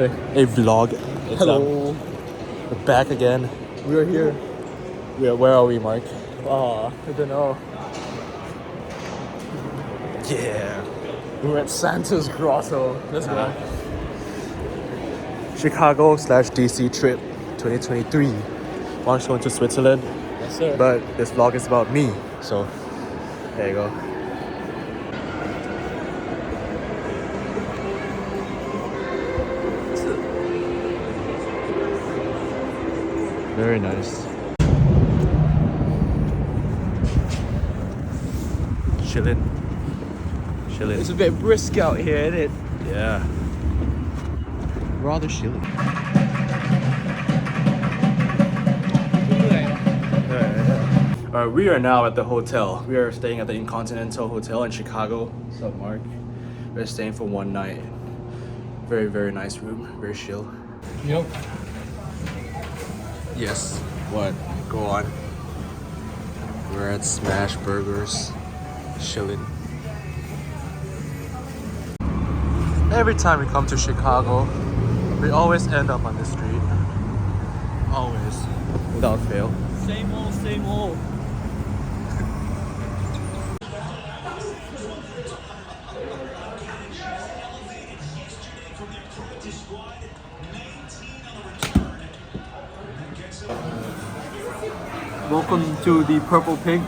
A vlog. Hello. We're back again. We're here. Where are we, Mark? I don't know. Yeah. We're at Santa's Grotto. Let's go. Chicago/DC trip 2023. Mark's going to Switzerland. Yes, sir. But this vlog is about me. So, there you go. Very nice. Chilling. It's a bit brisk out here, isn't it? Yeah. Rather chilly. We are now at the hotel. We are staying at the Intercontinental Hotel in Chicago. What's up, Mark? We're staying for one night. Very, very nice room. Very chill. Yep. Yes. What? Go on. We're at Smash Burgers. Chilling. Every time we come to Chicago, we always end up on this street. Always. Without fail. Same old. Welcome to the Purple Pig,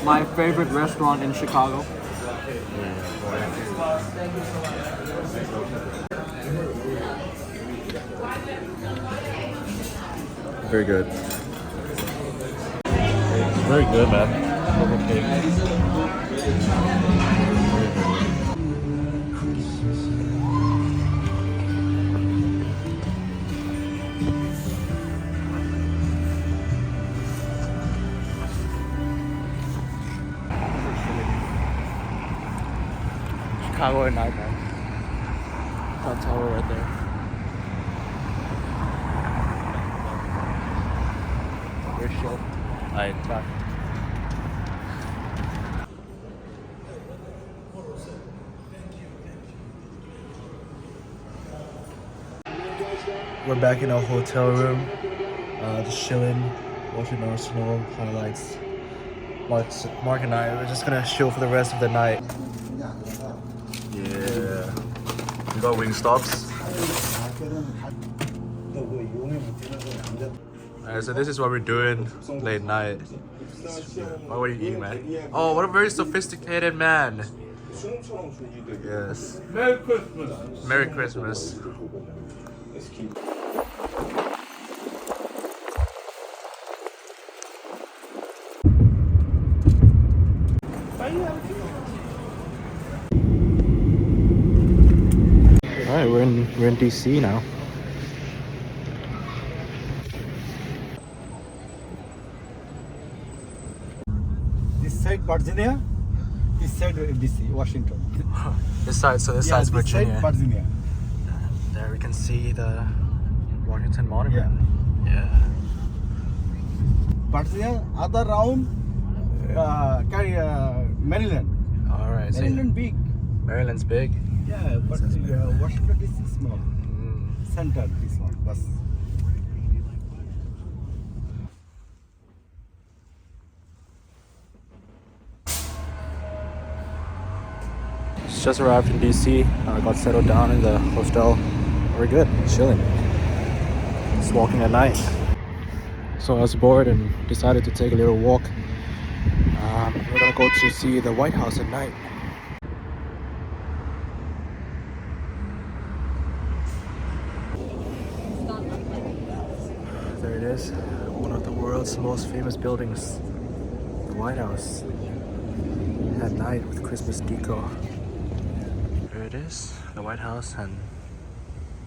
my favorite restaurant in Chicago. Very good. Very good, man. Purple Pig. Chicago at night, man. That tower right there. Very chill. Alright. We're back in our hotel room, just chilling, watching Arsenal highlights. Mark and I are just gonna chill for the rest of the night. Yeah, we got Wingstops. Alright, so this is what we're doing late night. What are you eating, man? Oh, what a very sophisticated man. Yes. Merry Christmas. Merry Christmas. Alright, we're in DC now. This side Virginia, this side DC, Washington. This side's This Virginia. side Virginia. There we can see the Washington Monument. Yeah. Virginia, other round, Maryland. Alright, so Maryland big. Maryland's big. Yeah, but Washington DC is small. Center this one, bus. Just arrived in DC. Got settled down in the hostel. We're good, chilling. Just walking at night. So I was bored and decided to take a little walk. We're gonna go to see the White House at night. There it is, one of the world's most famous buildings, the White House. At night with Christmas deco. There it is, the White House and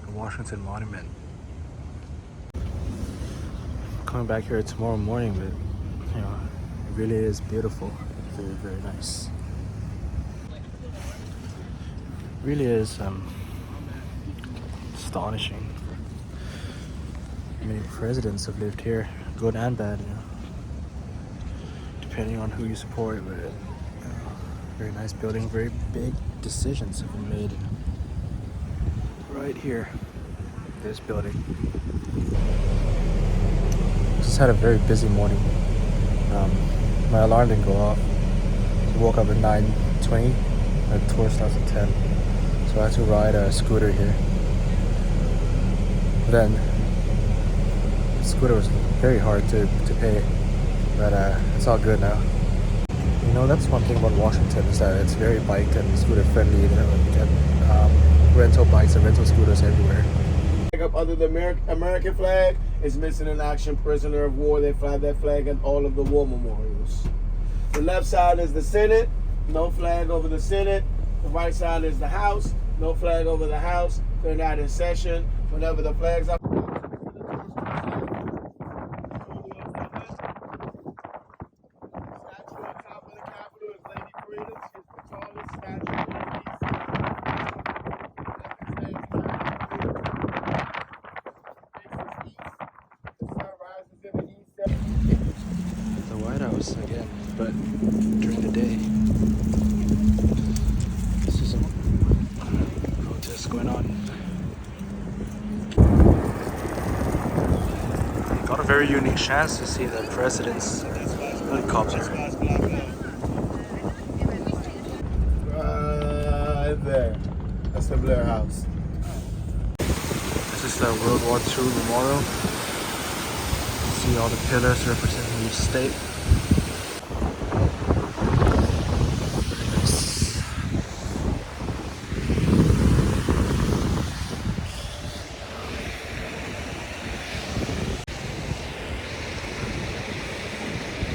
the Washington Monument. Coming back here tomorrow morning, but it really is beautiful. Very, very nice. Really is astonishing. Many presidents have lived here, good and bad, depending on who you support. But very nice building, very big decisions have been made right here. this building. Just had a very busy morning. My alarm didn't go off. So I woke up at 9:20. The tour starts at 10. So I had to ride a scooter here. Then the scooter was very hard to pay, but it's all good now. You know, that's one thing about Washington is that it's very bike and scooter friendly. You know, you get rental bikes and rental scooters everywhere. Up under the American flag is missing in action prisoner of war. They fly that flag at all of the war memorials. The left side is the Senate, no flag over the Senate. The right side is the House, no flag over the House. They're not in session. Whenever the flags are The White House again, but during the day. This is a protest going on. Got a very unique chance to see the president's helicopter. right there. That's the Blair House. This is the World War II memorial. See all the pillars representing each state. Very nice.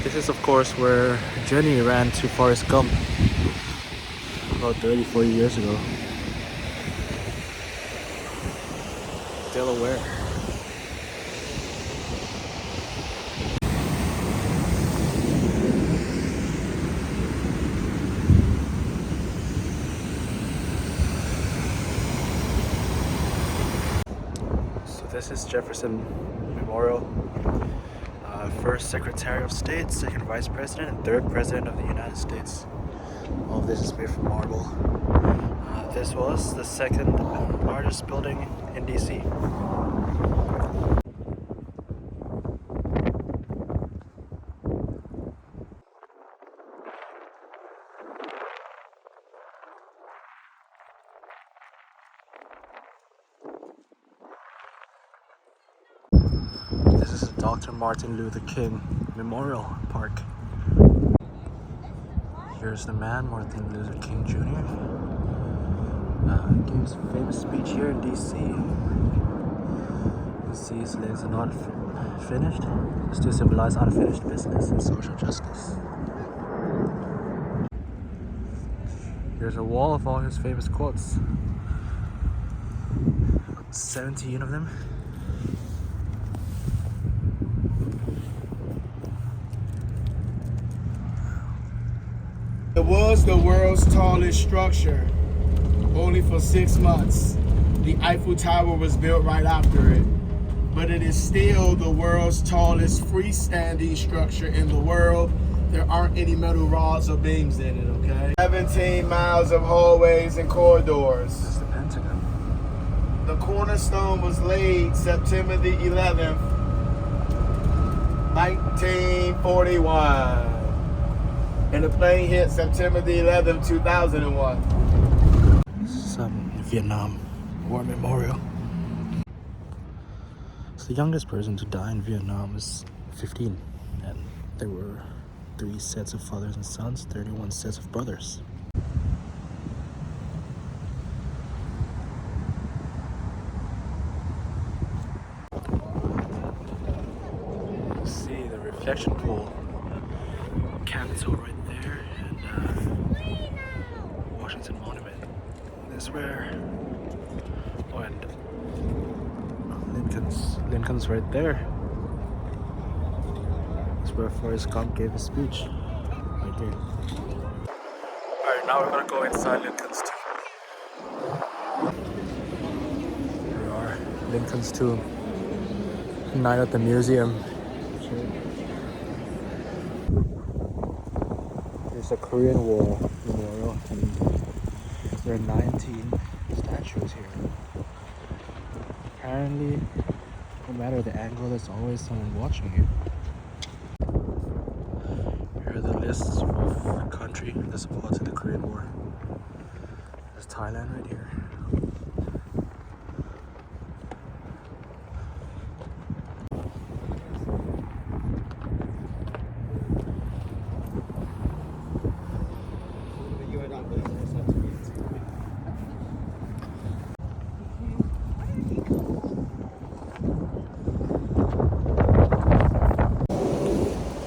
This is of course where Jenny ran to Forrest Gump about 40 years ago. Delaware. This is Jefferson Memorial. First Secretary of State, second Vice President, and third President of the United States. All of this is made from marble. This was the second largest building in DC. This is Dr. Martin Luther King Memorial Park. Here's the man, Martin Luther King Jr. Gave his famous speech here in DC. You see his legs are not finished. It's to symbolize unfinished business and social justice. Here's a wall of all his famous quotes. 17 of them. It was the world's tallest structure, only for 6 months. The Eiffel Tower was built right after it, but it is still the world's tallest freestanding structure in the world. There aren't any metal rods or beams in it, okay? 17 miles of hallways and corridors. This is the Pentagon. The cornerstone was laid September the 11th, 1941. And the plane hit September the 11th, 2001. This is Vietnam War Memorial. So the youngest person to die in Vietnam was 15. And there were 3 sets of fathers and sons, 31 sets of brothers. See the reflection pool. Capitol right there, and Washington Monument. This is where, oh, and Lincoln's right there. That's where Forrest Gump gave his speech, right there. Alright, now we're gonna go inside Lincoln's tomb. Here we are, Lincoln's tomb. Night at the museum. The Korean War Memorial, and there are 19 statues here. apparently, no matter the angle, there's always someone watching you. Here are the lists of country that supported the Korean War. There's Thailand right here.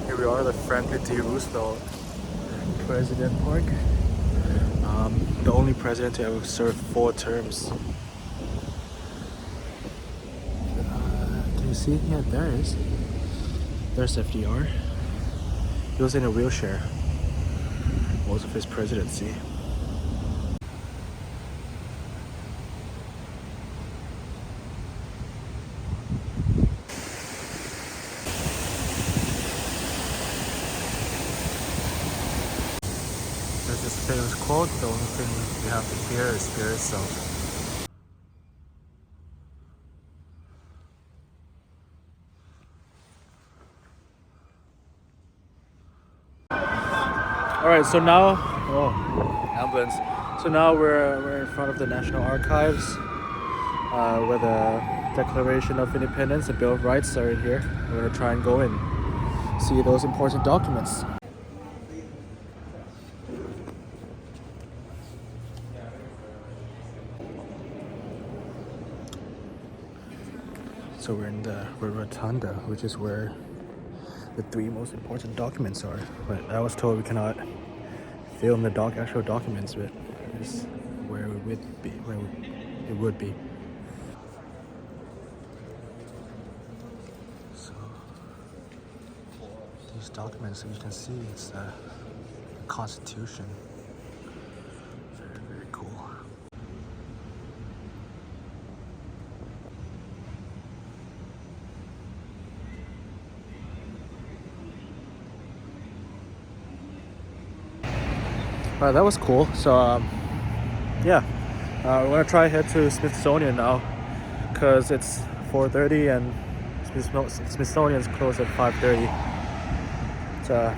Here we are, the Franklin D. Roosevelt President Park. The only president to ever serve 4 terms. Can you see? Yeah, there is. There's FDR. He was in a wheelchair most of his presidency. There's this famous quote, the only thing you have to fear is fear itself. Alright, so now, ambulance. So now we're in front of the National Archives, where the Declaration of Independence and Bill of Rights are in here. We're gonna try and go and see those important documents. So we're in the rotunda, which is where the 3 most important documents are. But I was told we cannot film the actual documents, but this is where it would be. So these documents, as you can see, it's the Constitution. Very, very cool. That was cool. So yeah, we're gonna try head to Smithsonian now, because it's 4:30 and Smithsonian's closed at 5:30. So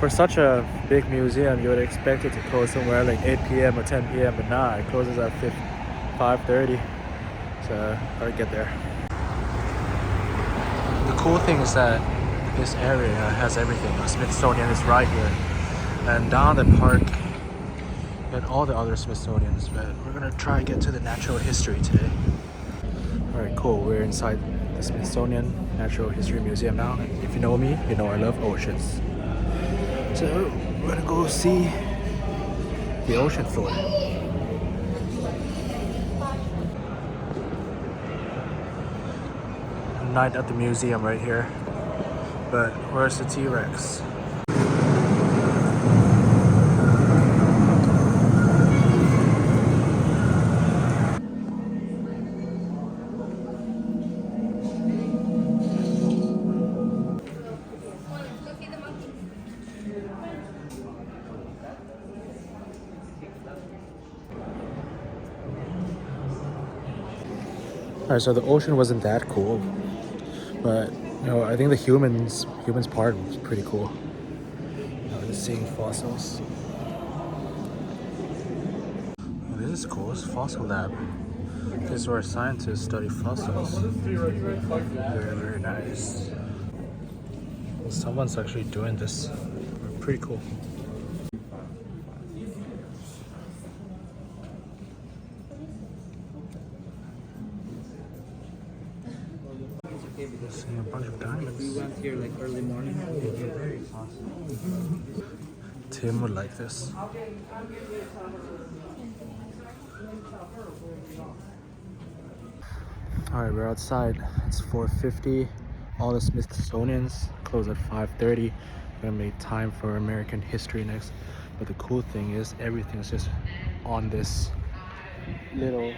for such a big museum, you would expect it to close somewhere like 8 p.m. or 10 p.m. but nah, it closes at 5:30. So gotta get there. The cool thing is that this area has everything. The Smithsonian is right here. And down the park and all the other Smithsonians, but we're gonna try and get to the natural history today. Alright, cool. We're inside the Smithsonian Natural History Museum now. And if you know me, you know I love oceans. So we're gonna go see the ocean floor. Night at the museum right here. But where's the T-Rex? Alright, so the ocean wasn't that cool, but I think the humans part was pretty cool. Just seeing fossils. Oh, this is cool. It's a fossil lab. This is where scientists study fossils. Very, very nice. Someone's actually doing this. Pretty cool. Seeing a bunch of diamonds. We went here like early morning. Tim would like this. Alright, we're outside. It's 4:50. All the Smithsonian's close at 5:30. We're gonna make time for American history next. But the cool thing is everything's just on this little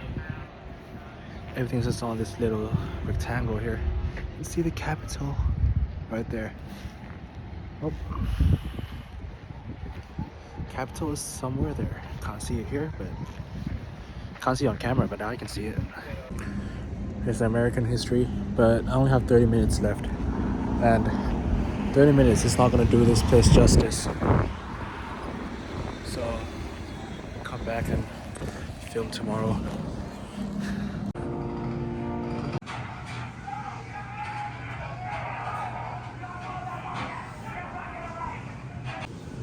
rectangle here. You can see the Capitol right there. Oh. Capitol is somewhere there. Can't see it here, but can't see it on camera, but now I can see it. Here's the American history, but I only have 30 minutes left. And 30 minutes is not gonna do this place justice. So, come back and film tomorrow.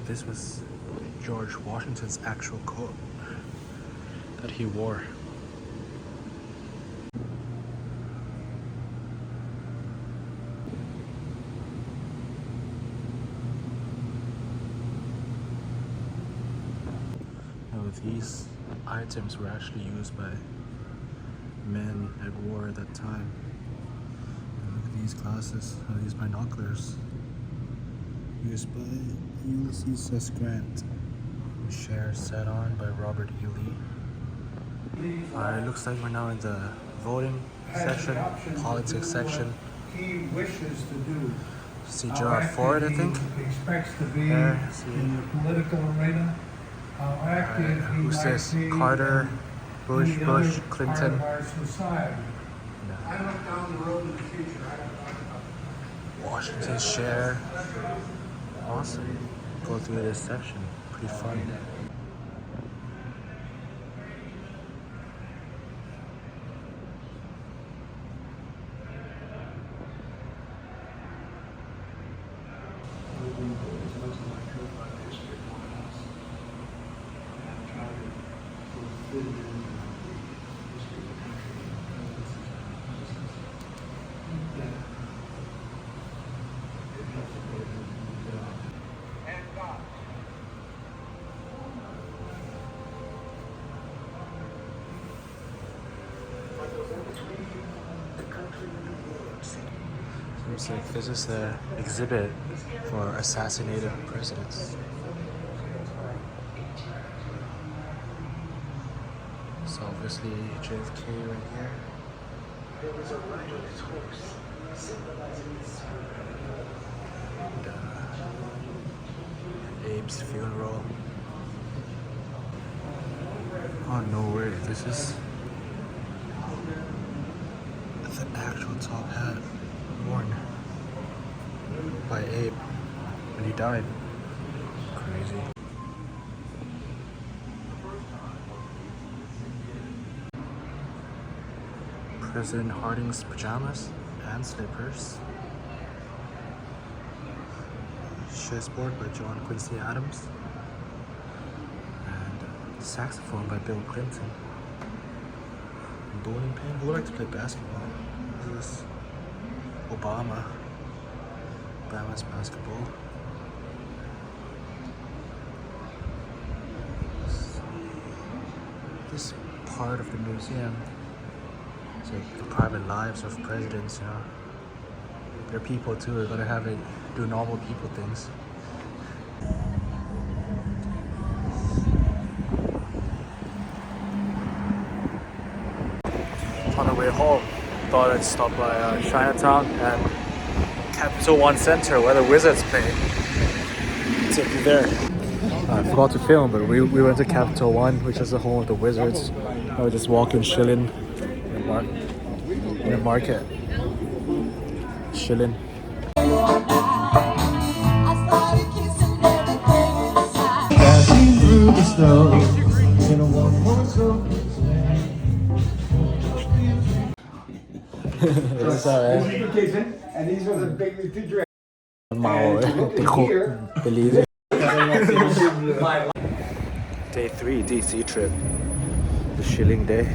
This was George Washington's actual coat that he wore. Now these items were actually used by men at war at that time. And look at these glasses, these binoculars. Used by Ulysses S. Grant. Chair sat on by Robert E. Lee. It looks like we're now in the voting section, politics section. He wishes to do. See Gerald Ford, I think. He expects to be There, in the political arena. How active he who's might this? be Carter, Bush, in the other Clinton. part of our society. No. I look down the road in the future. Washington's chair. Awesome. Go through this section. Pretty fun. Seems like this is the exhibit for assassinated presidents. So obviously JFK right here. There was a rider on his horse, symbolizing his and Abe's funeral. Oh no way, this is the actual top hat worn by Abe when he died. Crazy. President Harding's pajamas and slippers. Chessboard by John Quincy Adams. And saxophone by Bill Clinton. Bowling pin. Who would like to play basketball? This is Obama. Obama's basketball. This part of the museum is like the private lives of presidents, you know. They're people too, they're gonna have it do normal people things. On the way home, thought I'd stop by Chinatown and Capital One Center where the Wizards play. Take you there. I forgot to film, but we went to Capital One, which is the home of the Wizards. I was just walking, chilling in the market. Chilling. Passing through the snow in a one-horse open sleigh. It's alright. And these are the big refrigerator. เมาติดคุกไปรีเลย Day 3 DC trip. The Shilling Day.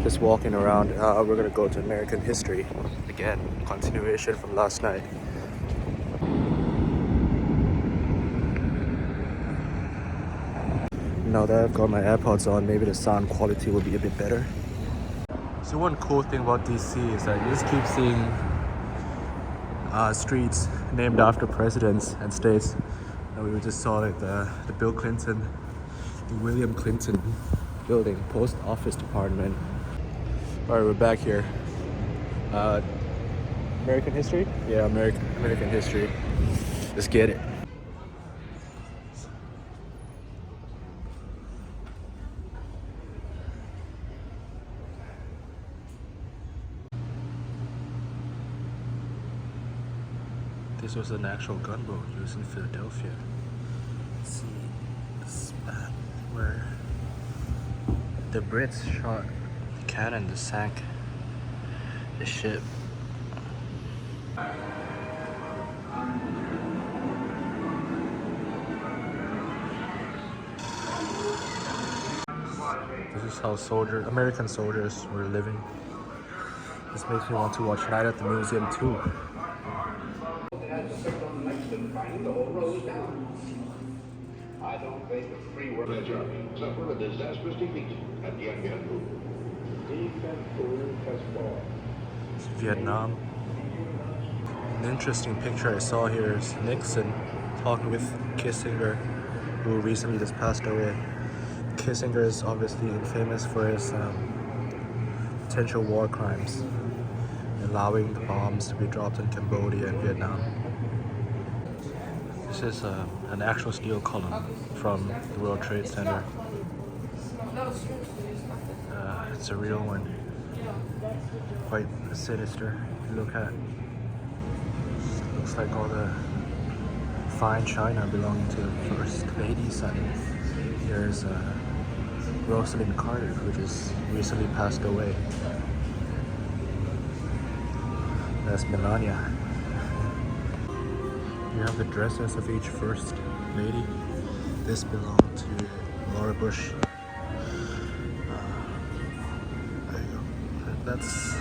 Just walking around. We're gonna go to American history again. Continuation from last night. Now that I've got my AirPods on, maybe the sound quality will be a bit better. So one cool thing about DC is that you just keep seeing streets named after presidents and states. And we just saw like the Bill Clinton, the William Clinton building, post office department. All right, we're back here. American history? Yeah, American history. Let's get it. This was an actual gunboat used in Philadelphia. Let's see this map where the Brits shot the cannon that sank the ship. This is how American soldiers were living. This makes me want to watch Night at the Museum too. I don't think the Free World Army suffered a disastrous defeat at Dien Bien Phu. It's Vietnam. An interesting picture I saw here is Nixon talking with Kissinger, who recently just passed away. Kissinger is obviously famous for his potential war crimes, allowing the bombs to be dropped in Cambodia and Vietnam. This is an actual steel column from the World Trade Center. It's a real one. Quite sinister to look at. Looks like all the fine china belonging to the First Lady's son. Here's Rosalind Carter, who just recently passed away. That's Melania. You have the dresses of each First Lady. This belonged to Laura Bush. There you go. That's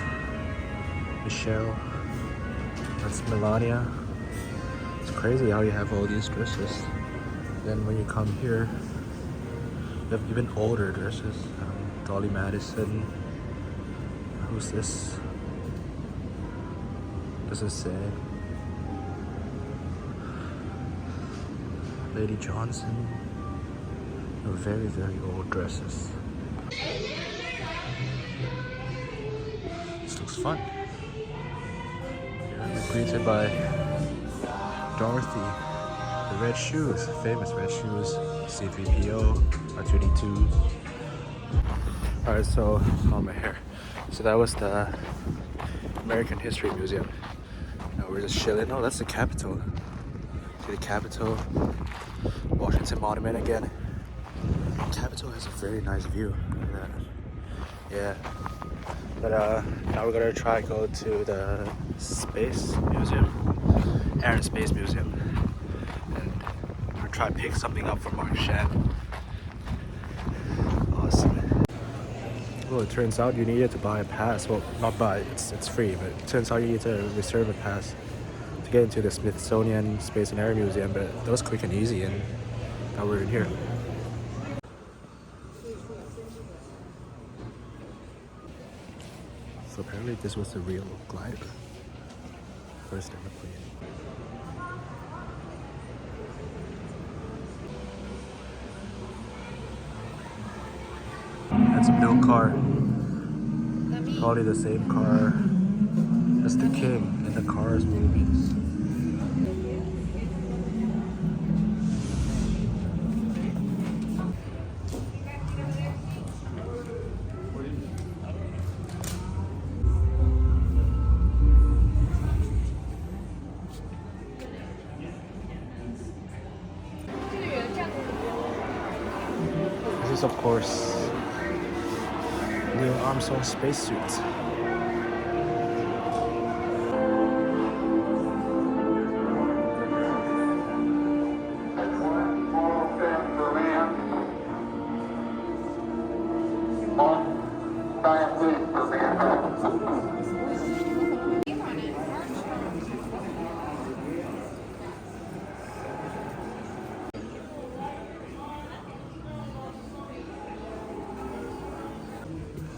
Michelle. That's Melania. It's crazy how you have all these dresses. Then when you come here, you have even older dresses. Dolly Madison. Who's this? Doesn't say. Lady Johnson. They're very, very old dresses. This looks fun. Here we're greeted by Dorothy. The red shoes, famous red shoes. C-3PO, R2-D2. Alright, so on my hair. So that was the American History Museum. Now we're just chilling. Oh, that's the Capitol. See the Capitol. Washington Monument again. Capitol has a very nice view. Look at that. Yeah. But now we're gonna try to go to the Space Museum, Air and Space Museum, and we'll try to pick something up from Mark Shan. Awesome. Well, it turns out you needed to buy a pass. Well, not buy, it's free, but it turns out you need to reserve a pass to get into the Smithsonian Space and Air Museum, but that was quick and easy, and now we're in here. So apparently this was the real glider. First ever plane. That's a new car. Probably the same car as the King in the Cars movies. This is, of course, Neil Armstrong's spacesuit.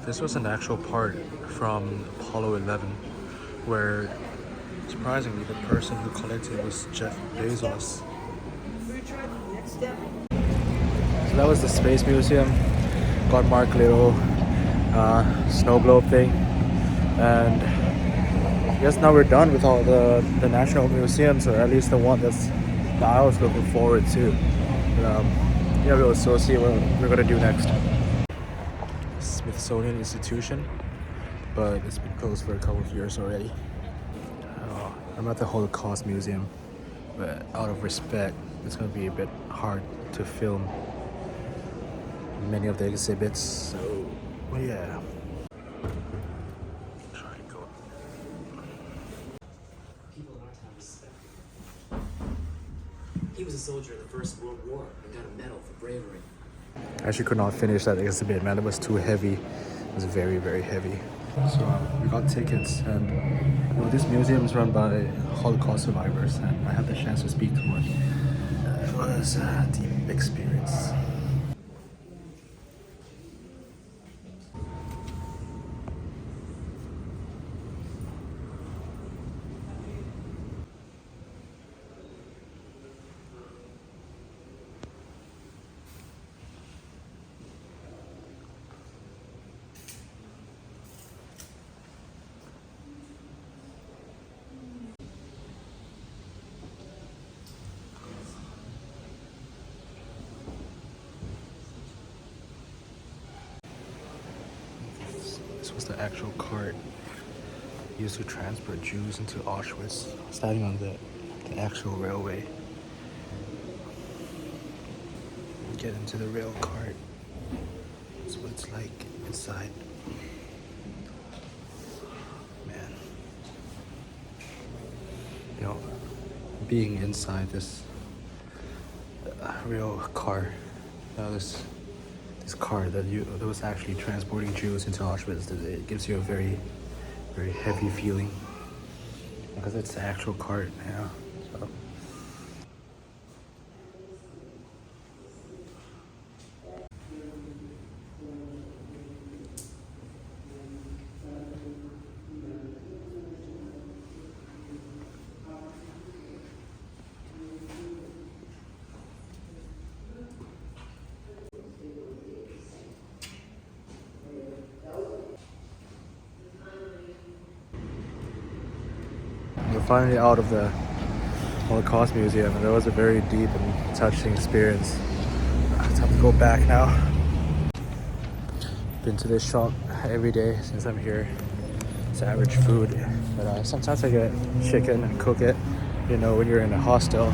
This was an actual part from Apollo 11, where surprisingly the person who collected was Jeff Bezos. So that was the Space Museum. Got Mark little snow globe thing, and I guess now we're done with all the national museums, or at least the one that I was looking forward to. But, yeah, we'll still see what we're gonna do next. Smithsonian Institution, but it's been closed for a couple of years already. I'm at the Holocaust Museum, but out of respect, it's gonna be a bit hard to film many of the exhibits, so yeah. Try to go. People in our town respect him. He was a soldier in the First World War and got a medal for bravery. I actually could not finish that exhibit, man. It was too heavy. It was very, very heavy. So we got tickets, and this museum is run by Holocaust survivors, and I had the chance to speak to one. It was a deep experience. This was the actual cart used to transport Jews into Auschwitz, standing on the actual railway. Get into the rail cart. That's what it's like inside. Man. You know, being inside this rail car, this car that was actually transporting Jews into Auschwitz, it gives you a very, very heavy feeling because it's the actual cart, yeah. So. We're finally out of the Holocaust Museum, and it was a very deep and touching experience. It's time to go back now. Been to this shop every day since I'm here. It's average food, but sometimes I get chicken and cook it. You know, when you're in a hostel,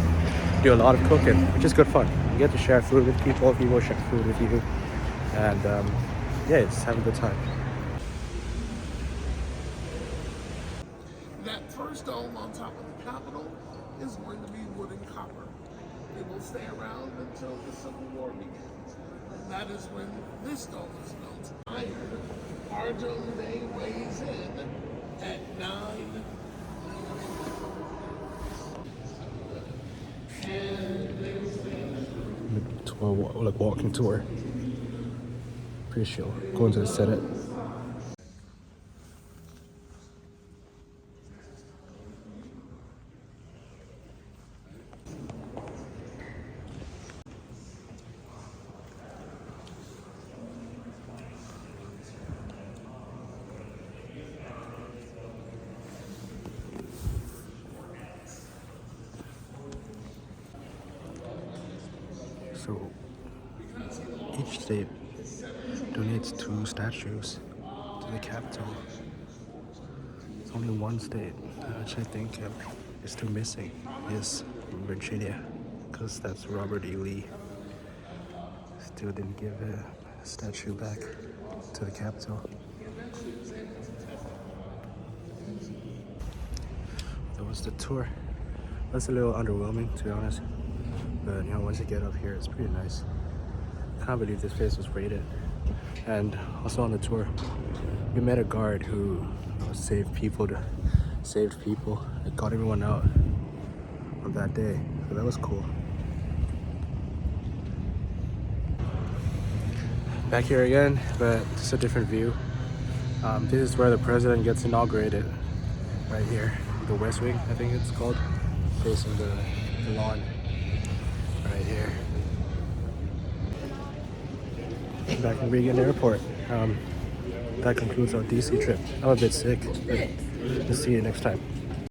you do a lot of cooking, which is good fun. You get to share food with people share food with you, and yeah, just have a good time. That first dome on top of the Capitol is going to be wood and copper. It will stay around until the Civil War begins. And that is when this dome is built. Iron. Our dome day weighs in at 9. Like walking tour. Pretty chill. Going to the Senate. So each state donates 2 statues to the Capitol. It's only one state, which I think is still missing, is Virginia, because that's Robert E. Lee. Still didn't give a statue back to the Capitol. That was the tour. That's a little underwhelming, to be honest. But you know, once you get up here, it's pretty nice. I can't believe this place was raided. And also on the tour, we met a guard who saved people, and got everyone out on that day. So that was cool. Back here again, but just a different view. This is where the president gets inaugurated, right here, the West Wing, I think it's called, facing the lawn. Right here. Back in Reagan Airport. That concludes our DC trip. I'm a bit sick, but we'll see you next time.